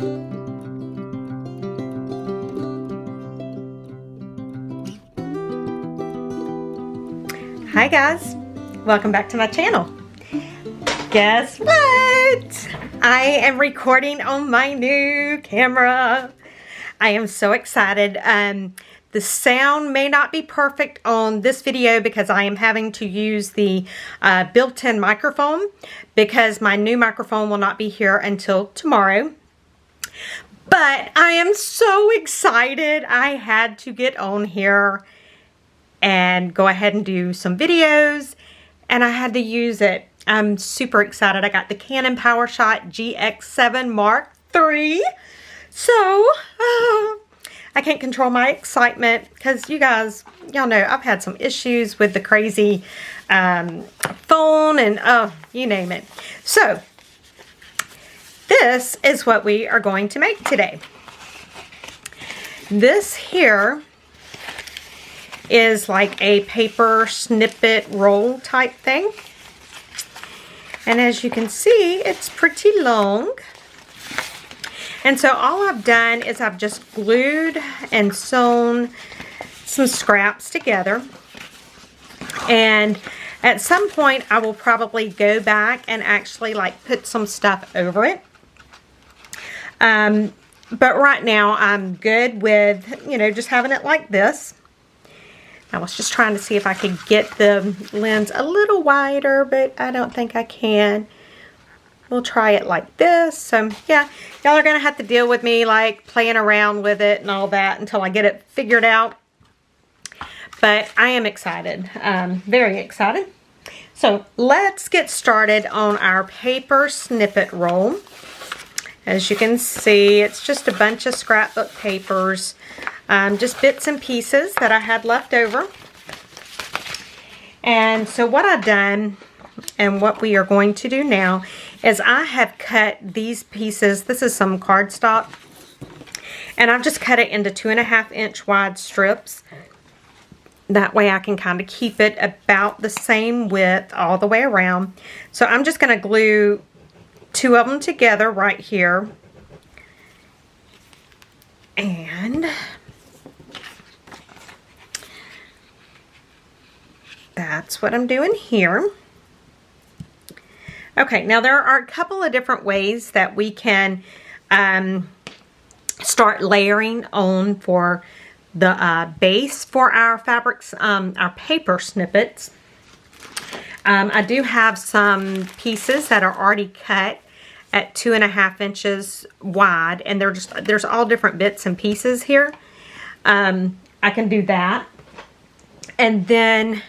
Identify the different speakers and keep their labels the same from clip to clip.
Speaker 1: Hi guys, welcome back to my channel. Guess what? I am recording on my new camera. I am so excited. The sound may not be perfect on this video because I am having to use the built-in microphone because my new microphone will not be here until tomorrow. But I am so excited. I had to get on here and go ahead and do some videos, and I had to use it. I'm super excited. I got the Canon PowerShot GX7 Mark III. So, I can't control my excitement because you guys, y'all know I've had some issues with the crazy phone and you name it. So, this is what we are going to make today. This here is like a paper snippet roll type thing. And as you can see, it's pretty long. And so all I've done is I've just glued and sewn some scraps together. And at some point I will probably go back and actually like put some stuff over it. But right now I'm good with, you know, just having it like this. I was just trying to see if I could get the lens a little wider, but I don't think I can. We'll try it like this. So yeah, y'all are gonna have to deal with me like playing around with it and all that until I get it figured out. But I am excited, very excited. So let's get started on our paper snippet roll. As you can see, it's just a bunch of scrapbook papers. Just bits and pieces that I had left over. And so what I've done and what we are going to do now is I have cut these pieces. This is some cardstock. And I've just cut it into 2.5 inch wide strips. That way I can kind of keep it about the same width all the way around. So I'm just going to glue 2 of them together right here. And that's what I'm doing here. Okay, now there are a couple of different ways that we can start layering on for the base for our fabrics, our paper snippets. I do have some pieces that are already cut at 2.5 inches wide, and there's all different bits and pieces here. I can do that. And then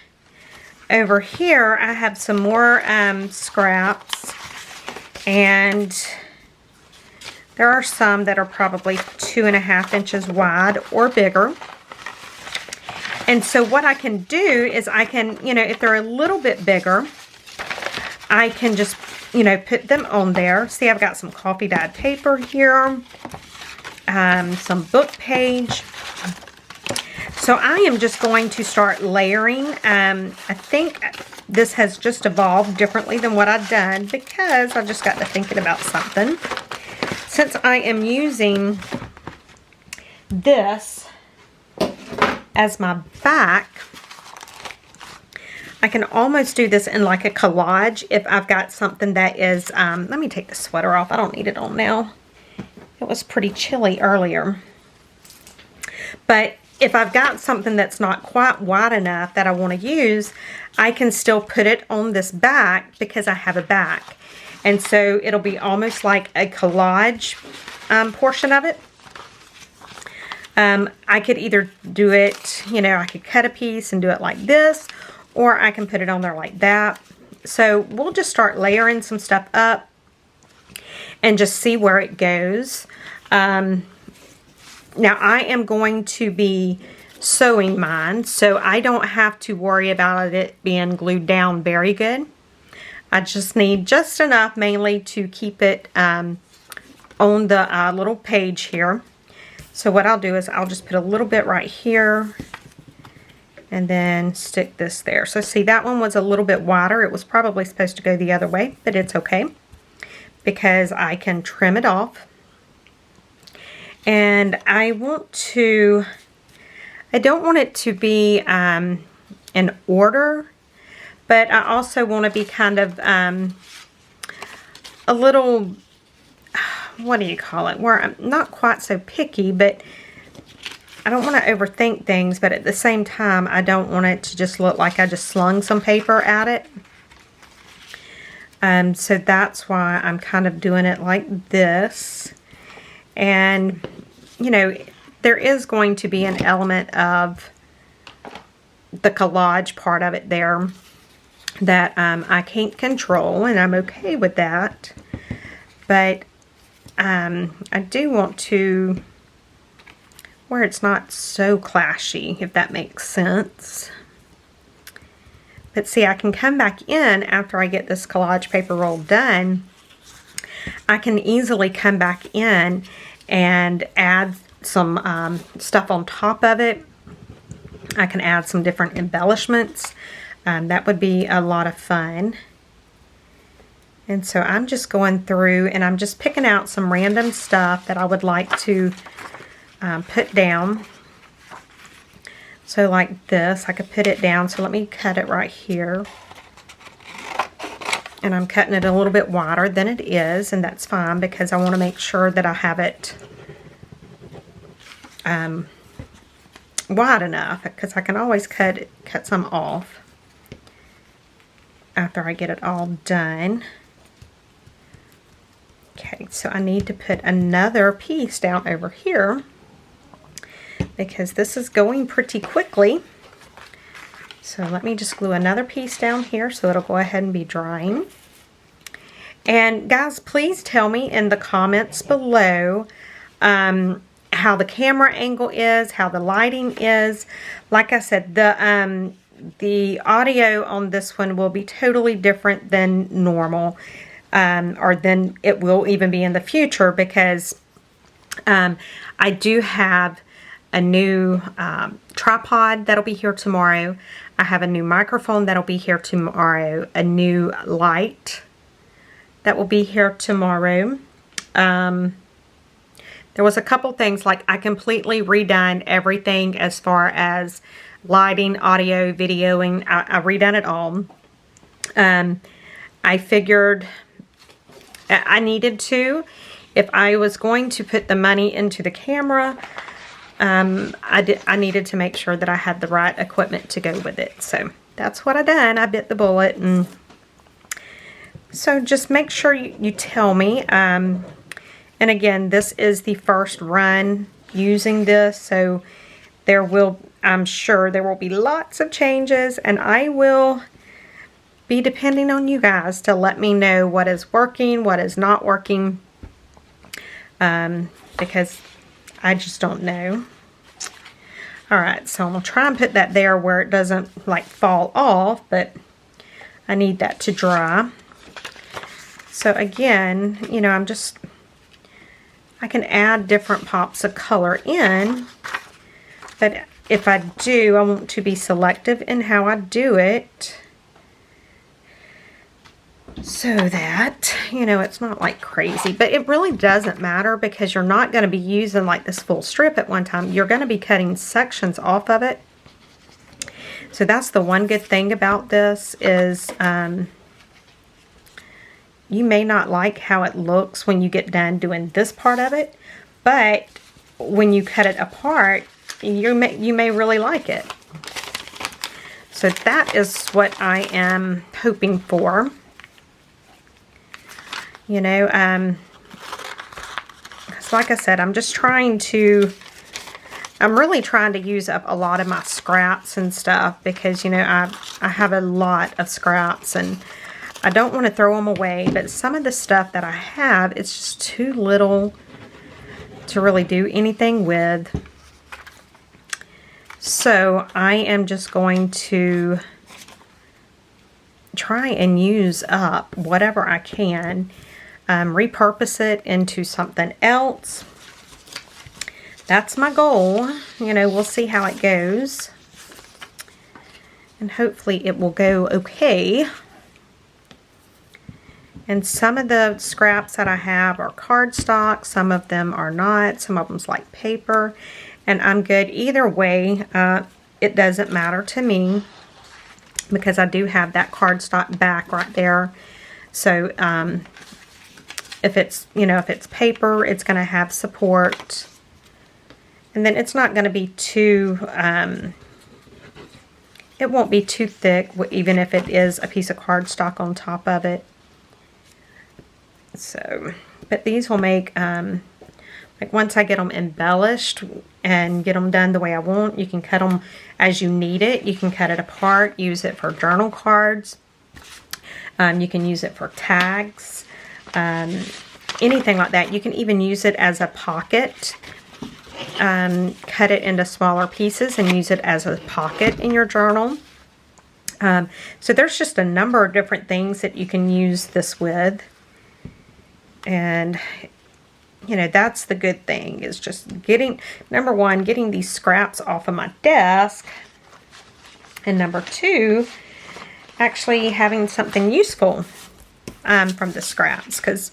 Speaker 1: over here I have some more scraps, and there are some that are probably 2.5 inches wide or bigger. And so what I can do is I can, you know, if they're a little bit bigger, I can just, you know, put them on there. See, I've got some coffee dyed paper here, some book page. So I am just going to start layering. I think this has just evolved differently than what I've done because I just got to thinking about something. Since I am using this as my back, I can almost do this in like a collage if I've got something that is, let me take the sweater off. I don't need it on now. It was pretty chilly earlier. But if I've got something that's not quite wide enough that I want to use, I can still put it on this back because I have a back. And so it'll be almost like a collage portion of it. I could either do it, you know, I could cut a piece and do it like this, or I can put it on there like that. So we'll just start layering some stuff up and just see where it goes. Now I am going to be sewing mine, so I don't have to worry about it being glued down very good. I just need just enough mainly to keep it on the little page here. So what I'll do is I'll just put a little bit right here and then stick this there. So see, that one was a little bit wider. It was probably supposed to go the other way, but it's okay because I can trim it off. And I don't want it to be in order, but I also want to be kind of a little, what do you call it, where I'm not quite so picky, but I don't want to overthink things, but at the same time, I don't want it to just look like I just slung some paper at it. So that's why I'm kind of doing it like this. And, you know, there is going to be an element of the collage part of it there that I can't control, and I'm okay with that. But I do want to, where it's not so clashy, if that makes sense. But see, I can come back in after I get this collage paper roll done. I can easily come back in and add some stuff on top of it. I can add some different embellishments. That would be a lot of fun. And so I'm just going through and I'm just picking out some random stuff that I would like to put down. So like this, I could put it down. So let me cut it right here. And I'm cutting it a little bit wider than it is, and that's fine because I want to make sure that I have it wide enough, because I can always cut some off after I get it all done. Okay, so I need to put another piece down over here because this is going pretty quickly. So let me just glue another piece down here so it'll go ahead and be drying. And guys, please tell me in the comments below how the camera angle is, how the lighting is. Like I said, the audio on this one will be totally different than normal, or than it will even be in the future, because I do have a new tripod that'll be here tomorrow. I have a new microphone that'll be here tomorrow, a new light that will be here tomorrow. There was a couple things, like I completely redone everything as far as lighting, audio, videoing. I redone it all. I figured I needed to. If I was going to put the money into the camera, I needed to make sure that I had the right equipment to go with it. So that's what I done. I bit the bullet. And so just make sure you tell me. And again, this is the first run using this, so I'm sure there will be lots of changes, and I will be depending on you guys to let me know what is working, what is not working, because I just don't know. Alright, so I'm going to try and put that there where it doesn't like fall off, but I need that to dry. So again, you know, I can add different pops of color in, but if I do, I want to be selective in how I do it so that, you know, it's not like crazy. But it really doesn't matter because you're not going to be using like this full strip at one time. You're going to be cutting sections off of it. So that's the one good thing about this is you may not like how it looks when you get done doing this part of it, but when you cut it apart, you may really like it. So that is what I am hoping for. You know, because like I said, I'm really trying to use up a lot of my scraps and stuff because, you know, I have a lot of scraps and I don't want to throw them away, but some of the stuff that I have, it's just too little to really do anything with. So I am just going to try and use up whatever I can, repurpose it into something else. That's my goal. You know, we'll see how it goes. And hopefully it will go okay. And some of the scraps that I have are cardstock, some of them are not, some of them's like paper, and I'm good either way. It doesn't matter to me because I do have that cardstock back right there. So if it's, you know, if it's paper, it's going to have support, and then it's not going to be too it won't be too thick, even if it is a piece of cardstock on top of it. So, but these will make, like once I get them embellished and get them done the way I want, you can cut them as you need it. You can cut it apart, use it for journal cards. You can use it for tags, anything like that. You can even use it as a pocket. Cut it into smaller pieces and use it as a pocket in your journal. So there's just a number of different things that you can use this with. And, you know, that's the good thing, is just getting, number one, getting these scraps off of my desk. And number two, actually having something useful from the scraps. Because,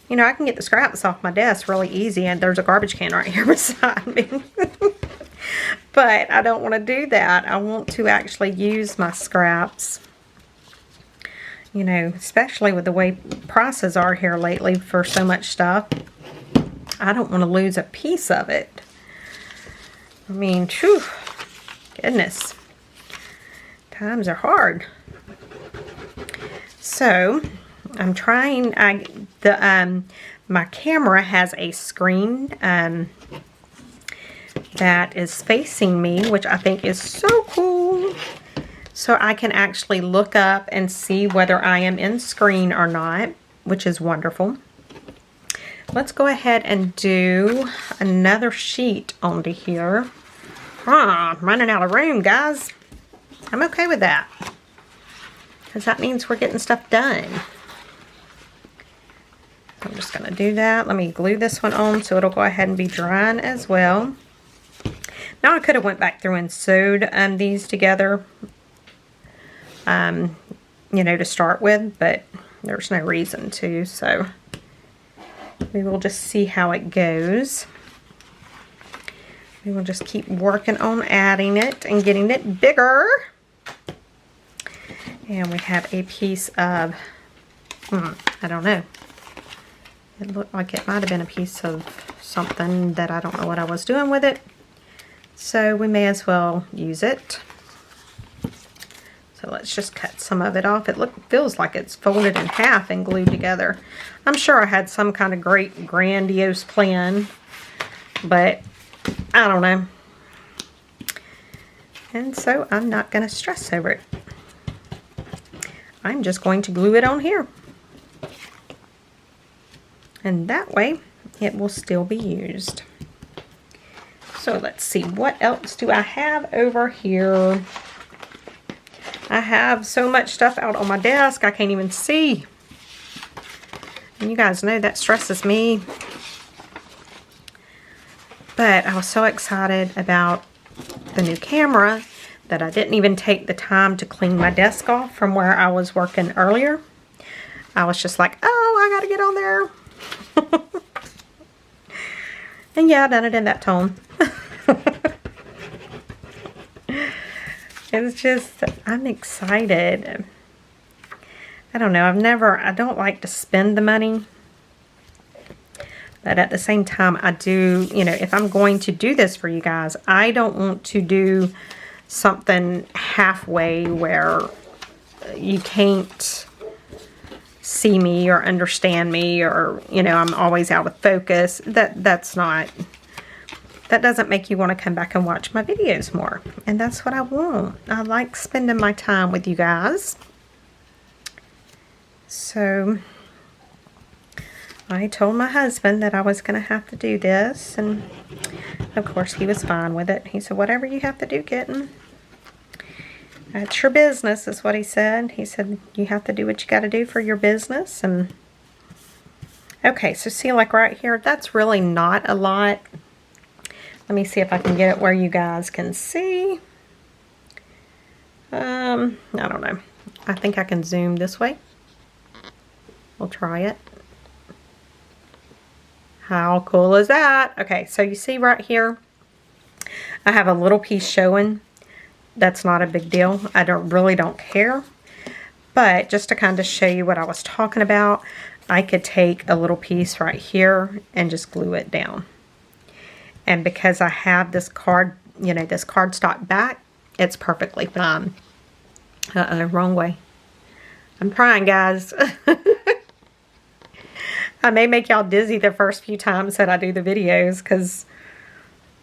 Speaker 1: you know, I can get the scraps off my desk really easy, and there's a garbage can right here beside me. But I don't want to do that. I want to actually use my scraps. You know, especially with the way prices are here lately for so much stuff. I don't want to lose a piece of it. I mean, phew, goodness. Times are hard. So, I'm trying, my camera has a screen that is facing me, which I think is so cool. So I can actually look up and see whether I am in screen or not, which is wonderful. Let's go ahead and do another sheet onto here. I'm running out of room, guys. I'm okay with that, because that means we're getting stuff done. I'm just going to do that. Let me glue this one on so it'll go ahead and be drying as well. Now I could have went back through and sewed these together, you know, to start with, but there's no reason to, so we will just see how it goes. We will just keep working on adding it and getting it bigger. And we have a piece of, I don't know. It looked like it might have been a piece of something that I don't know what I was doing with it. So we may as well use it. So let's just cut some of it off. It feels like it's folded in half and glued together. I'm sure I had some kind of great grandiose plan, but I don't know. And so I'm not going to stress over it. I'm just going to glue it on here. And that way it will still be used. So let's see, what else do I have over here? I have so much stuff out on my desk I can't even see. And you guys know that stresses me. But I was so excited about the new camera that I didn't even take the time to clean my desk off from where I was working earlier. I was just like, oh, I gotta get on there. And yeah, I done it in that tone. It's just, I'm excited. I don't know, I don't like to spend the money. But at the same time, I do, you know, if I'm going to do this for you guys, I don't want to do something halfway where you can't see me or understand me, or, you know, I'm always out of focus. That doesn't make you want to come back and watch my videos more. And that's what I want. I like spending my time with you guys. So I told my husband that I was going to have to do this, and of course he was fine with it. He said, whatever you have to do, kitten. That's your business, is what he said. He said, you have to do what you got to do for your business. And okay, so see, like right here, that's really not a lot. Let me see if I can get it where you guys can see. I don't know. I think I can zoom this way. We'll try it. How cool is that? Okay, so you see right here, I have a little piece showing. That's not a big deal. I really don't care. But just to kind of show you what I was talking about, I could take a little piece right here and just glue it down. And because I have this card, you know, this cardstock back, it's perfectly fine. Wrong way. I'm trying, guys. I may make y'all dizzy the first few times that I do the videos because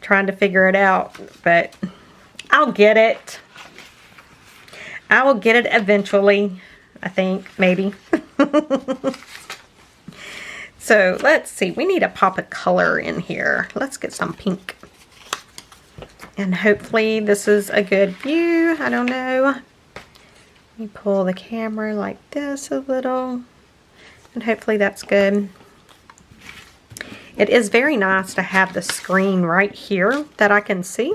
Speaker 1: trying to figure it out, but I'll get it. I will get it eventually, I think, maybe. So let's see, we need a pop of color in here. Let's get some pink. And hopefully this is a good view. I don't know. Let me pull the camera like this a little. And hopefully that's good. It is very nice to have the screen right here that I can see.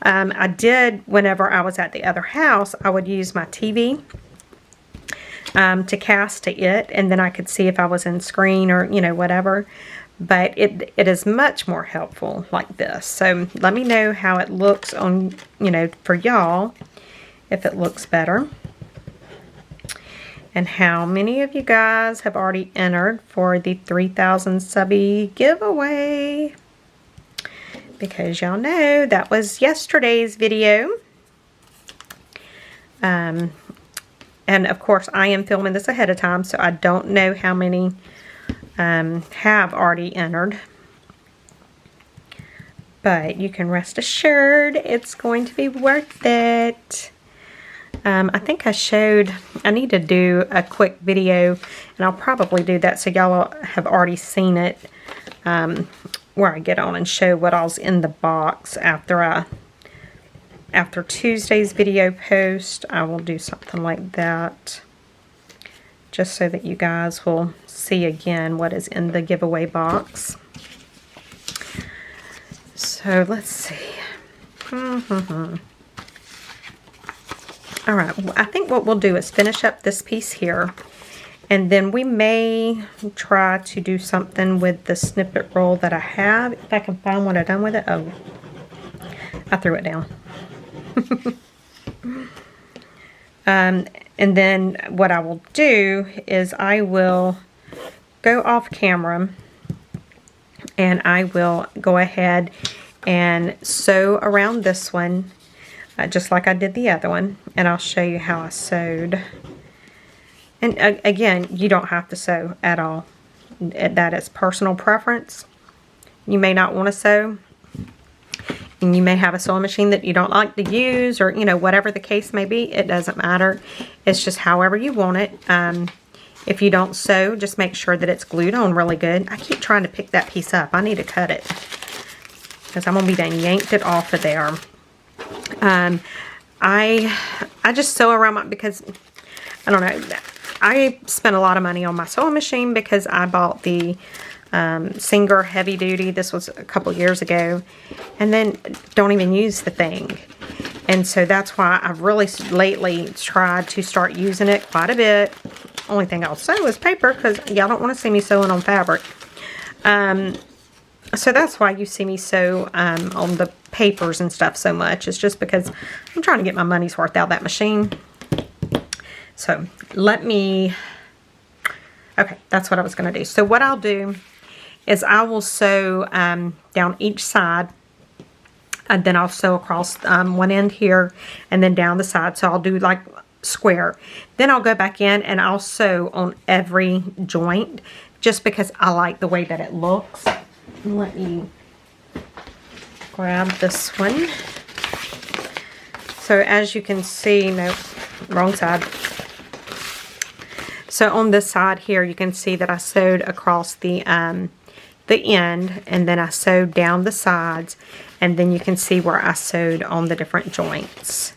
Speaker 1: I did, whenever I was at the other house, I would use my TV to cast to it, and then I could see if I was in screen or, you know, whatever. But it is much more helpful like this. So let me know how it looks on, you know, for y'all, if it looks better. And how many of you guys have already entered for the 3,000 subby giveaway? Because y'all know that was yesterday's video. And of course I am filming this ahead of time, so I don't know how many have already entered. But you can rest assured it's going to be worth it. I think I need to do a quick video, and I'll probably do that so y'all have already seen it, where I get on and show what all's in the box after Tuesday's video post. I will do something like that, just so that you guys will see again what is in the giveaway box. So let's see. Alright, I think what we'll do is finish up this piece here, and then we may try to do something with the snippet roll that I have. If I can find what I've done with it. Oh, I threw it down. And then what I will do is I will go off camera and I will go ahead and sew around this one, just like I did the other one, and I'll show you how I sewed. And again, you don't have to sew at all. That is personal preference. You may not want to sew, and you may have a sewing machine that you don't like to use, or, you know, whatever the case may be. It doesn't matter. It's just however you want it. If you don't sew, just make sure that it's glued on really good. I keep trying to pick that piece up. I need to cut it, because I'm going to be done yanked it off of there. I just sew around because, I don't know, I spent a lot of money on my sewing machine because I bought the Singer Heavy Duty. This was a couple years ago, and then don't even use the thing. And so that's why I've really lately tried to start using it quite a bit. Only thing I'll sew is paper, because y'all don't want to see me sewing on fabric. So that's why you see me sew on the papers and stuff so much. It's just because I'm trying to get my money's worth out of that machine. So let me, okay, that's what I was going to do. So what I'll do is I will sew down each side, and then I'll sew across one end here and then down the side. So I'll do like square. Then I'll go back in and I'll sew on every joint, just because I like the way that it looks. Let me grab this one. So as you can see, no, wrong side. So on this side here, you can see that I sewed across the end, and then I sewed down the sides, and then you can see where I sewed on the different joints.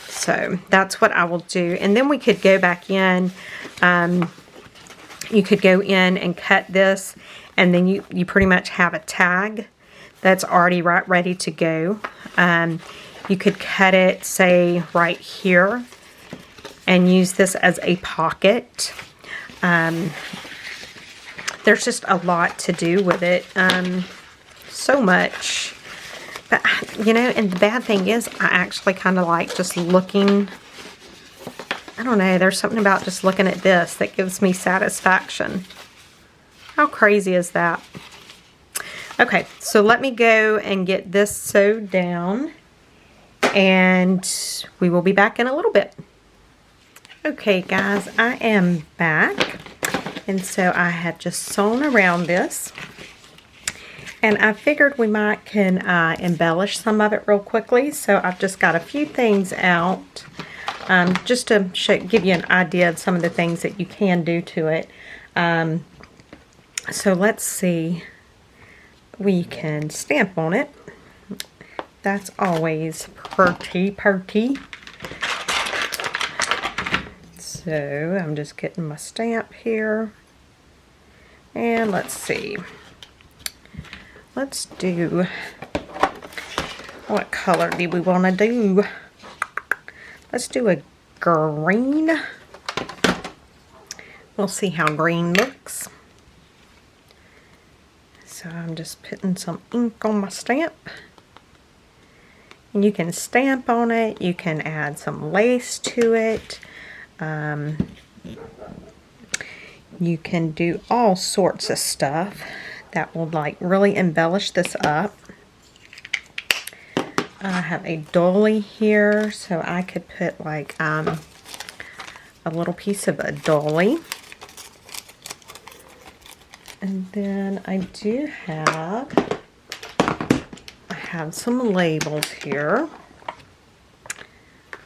Speaker 1: So that's what I will do. And then we could go back in. You could go in and cut this, and then you pretty much have a tag that's already right ready to go. You could cut it, say, right here, and use this as a pocket. There's just a lot to do with it. So much. But, you know, and the bad thing is I actually kind of like just looking. I don't know. There's something about just looking at this that gives me satisfaction. How crazy is that? Okay, so let me go and get this sewed down, and we will be back in a little bit. Okay, guys, I am back, and so I have just sewn around this, and I figured we might can embellish some of it real quickly. So I've just got a few things out, just to give you an idea of some of the things that you can do to it. So let's see. We can stamp on it. That's always pretty. So I'm just getting my stamp here. And let's see. Let's do, what color do we want to do? Let's do a green. We'll see how green looks. So I'm just putting some ink on my stamp. And you can stamp on it. You can add some lace to it. You can do all sorts of stuff that will like really embellish this up. I have a dolly here, so I could put like a little piece of a dolly. And then I have some labels here.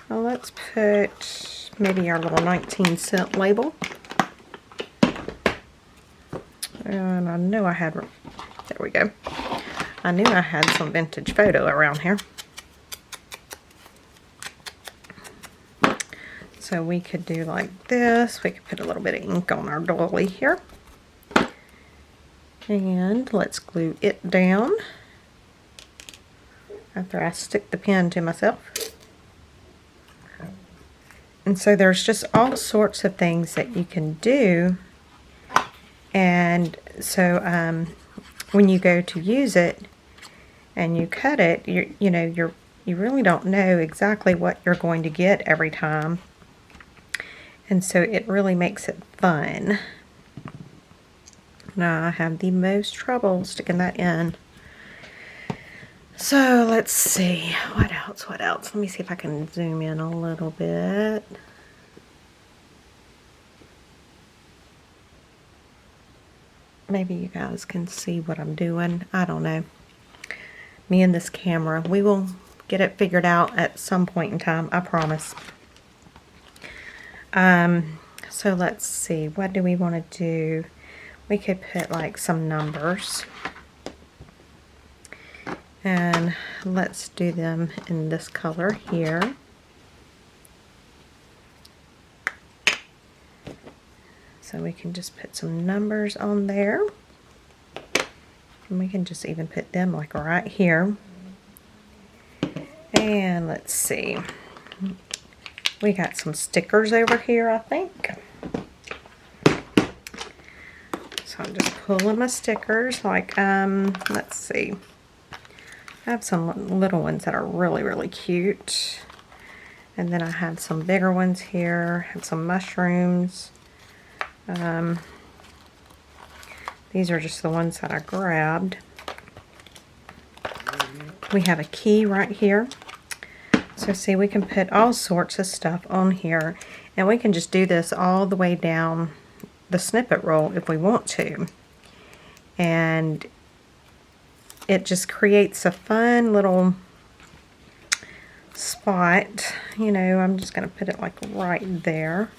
Speaker 1: Well, let's put maybe our little 19-cent label. And I know I had, there we go. I knew I had some vintage photo around here. So we could do like this. We could put a little bit of ink on our dolly here. And let's glue it down after I stick the pen to myself. And so there's just all sorts of things that you can do. And so when you go to use it and you cut it, you really don't know exactly what you're going to get every time. And so it really makes it fun. Now I have the most trouble sticking that in. So let's see, what else? Let me see if I can zoom in a little bit. Maybe you guys can see what I'm doing. I don't know. Me and this camera, we will get it figured out at some point in time, I promise. So let's see, what do we want to do? We could put like some numbers. And let's do them in this color here. So we can just put some numbers on there. And we can just even put them like right here. And let's see. We got some stickers over here, I think. So I'm just pulling my stickers like, let's see. I have some little ones that are really, really cute. And then I have some bigger ones here. I have some mushrooms. These are just the ones that I grabbed. We have a key right here. So see, we can put all sorts of stuff on here. And we can just do this all the way down the snippet roll if we want to. And it just creates a fun little spot. You know, I'm just going to put it like right there.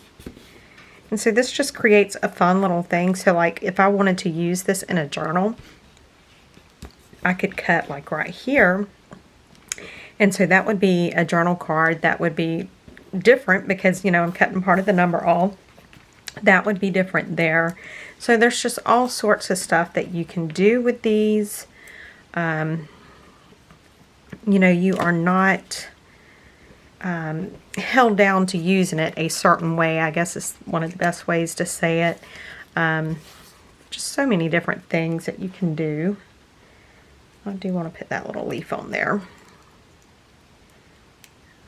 Speaker 1: And so this just creates a fun little thing. So like if I wanted to use this in a journal, I could cut like right here. And so that would be a journal card that would be different because, you know, I'm cutting part of the number all. That would be different there. So there's just all sorts of stuff that you can do with these. You know, you are not held down to using it a certain way. I guess is one of the best ways to say it. Just so many different things that you can do. I do want to put that little leaf on there.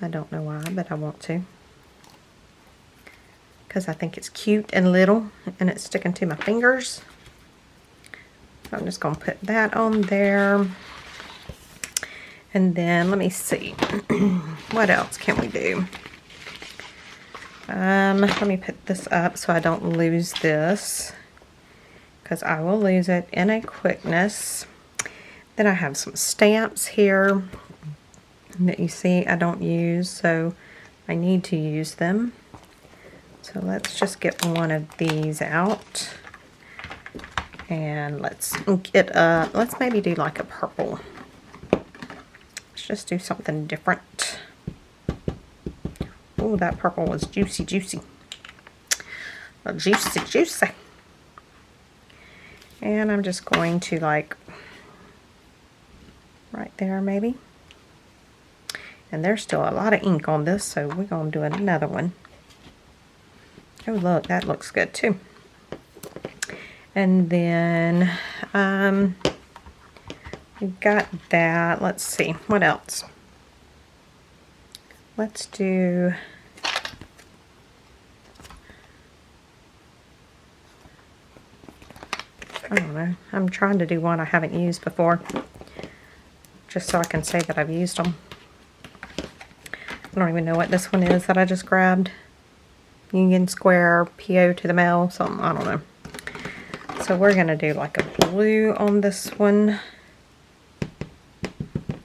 Speaker 1: I don't know why, but I want to. Because I think it's cute and little, and it's sticking to my fingers. So I'm just going to put that on there. And then, let me see. What else can we do? Let me put this up so I don't lose this, because I will lose it in a quickness. Then I have some stamps here that you see I don't use, so I need to use them. So let's just get one of these out, and let's get let's maybe do like a purple. Let's just do something different. Oh, that purple was juicy, juicy. Juicy, juicy. And I'm just going to like right there maybe. And there's still a lot of ink on this, so we're going to do another one. Oh look, that looks good too. And then we've got that. Let's see, what else? Let's do, I don't know, I'm trying to do one I haven't used before, just so I can say that I've used them. I don't even know what this one is that I just grabbed. Union Square, PO to the mail, something, I don't know. So we're going to do like a blue on this one.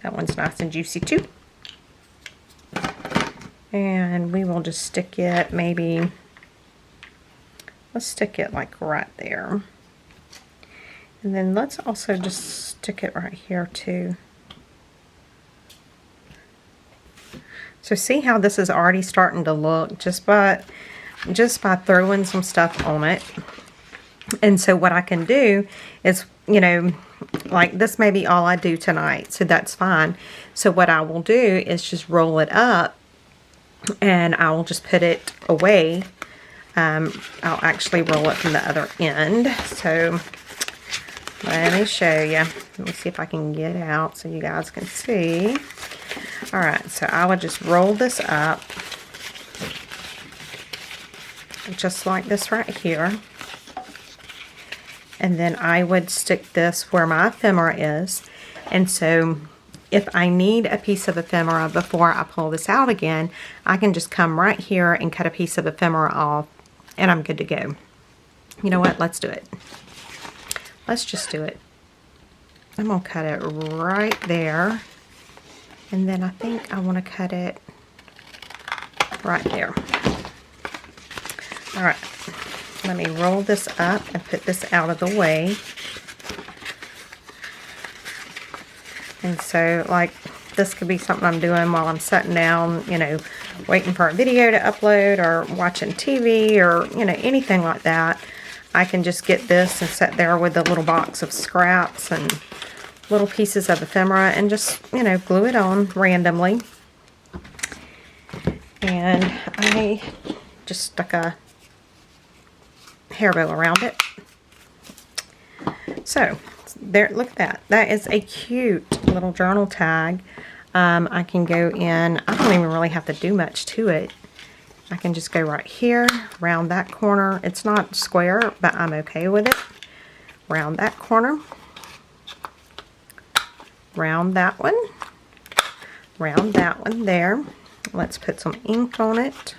Speaker 1: That one's nice and juicy too. And we will just stick it maybe, let's stick it like right there. And then let's also just stick it right here too. So see how this is already starting to look just by throwing some stuff on it. And so what I can do is, you know, like this may be all I do tonight, so that's fine. So what I will do is just roll it up, and I will just put it away. I'll actually roll it from the other end. So let me show you. Let me see if I can get out so you guys can see. Alright, so I would just roll this up just like this right here. And then I would stick this where my ephemera is. And so if I need a piece of ephemera before I pull this out again, I can just come right here and cut a piece of ephemera off, and I'm good to go. You know what? Let's do it. Let's just do it. I'm going to cut it right there. And then I think I want to cut it right there. Alright, let me roll this up and put this out of the way. And so, like, this could be something I'm doing while I'm sitting down, you know, waiting for a video to upload, or watching TV, or, you know, anything like that. I can just get this and sit there with a little box of scraps and little pieces of ephemera and just, you know, glue it on randomly. And I just stuck a hair bow around it. So there, look at that. That is a cute little journal tag. I can go in, I don't even really have to do much to it. I can just go right here, round that corner. It's not square, but I'm okay with it. Round that corner. Round that one. Round that one there. Let's put some ink on it.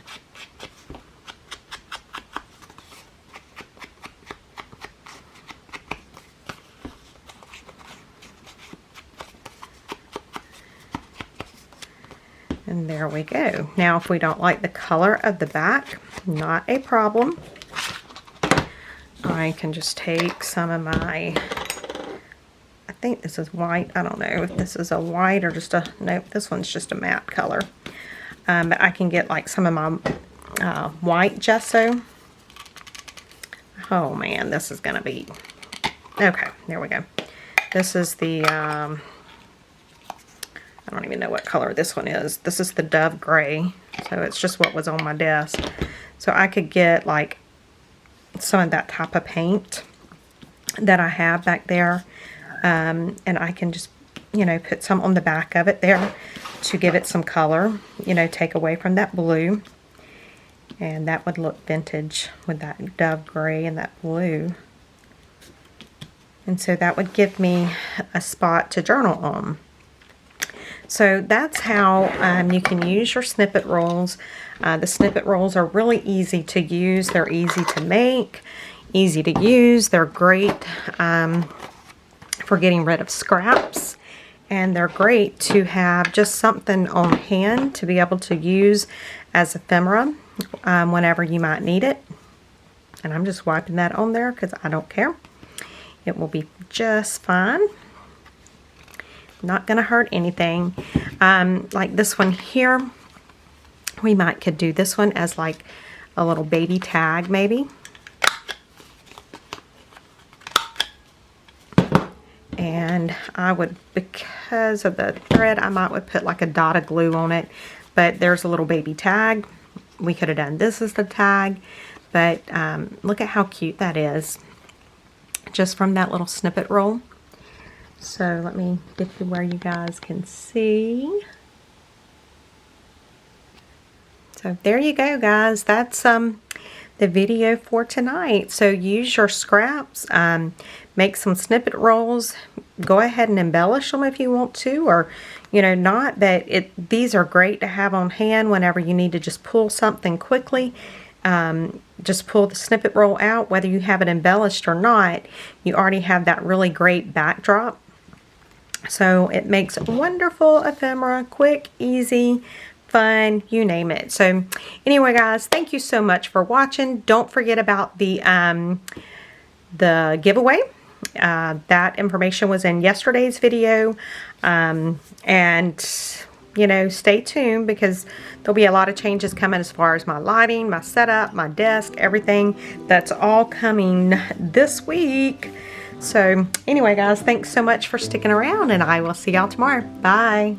Speaker 1: And there we go. Now if we don't like the color of the back, not a problem. I can just take some of my, I think this is white. I don't know if this is a white or just a, nope, this one's just a matte color. But I can get like some of my white gesso. Oh man, this is gonna be, okay, there we go. This is the I don't even know what color this one is. This is the Dove Gray. So it's just what was on my desk. So I could get like some of that type of paint that I have back there. And I can just, you know, put some on the back of it there to give it some color. You know, take away from that blue. And that would look vintage with that Dove Gray and that blue. And so that would give me a spot to journal on. So that's how you can use your snippet rolls. The snippet rolls are really easy to use. They're easy to make, easy to use. They're great for getting rid of scraps. And they're great to have just something on hand to be able to use as ephemera whenever you might need it. And I'm just wiping that on there because I don't care. It will be just fine. Not going to hurt anything. Like this one here, we could do this one as like a little baby tag maybe. And I would, because of the thread, I would put like a dot of glue on it. But there's a little baby tag. We could have done this as the tag. But look at how cute that is. Just from that little snippet roll. So let me get to where you guys can see. So there you go, guys. That's the video for tonight. So use your scraps, make some snippet rolls, go ahead and embellish them if you want to, or you know, not. But these are great to have on hand whenever you need to just pull something quickly. Just pull the snippet roll out, whether you have it embellished or not. You already have that really great backdrop. So it makes wonderful ephemera, quick, easy, fun, you name it. So anyway, guys, thank you so much for watching. Don't forget about the giveaway. That information was in yesterday's video. And you know, stay tuned because there'll be a lot of changes coming as far as my lighting, my setup, my desk, everything. That's all coming this week. So anyway, guys, thanks so much for sticking around, and I will see y'all tomorrow. Bye.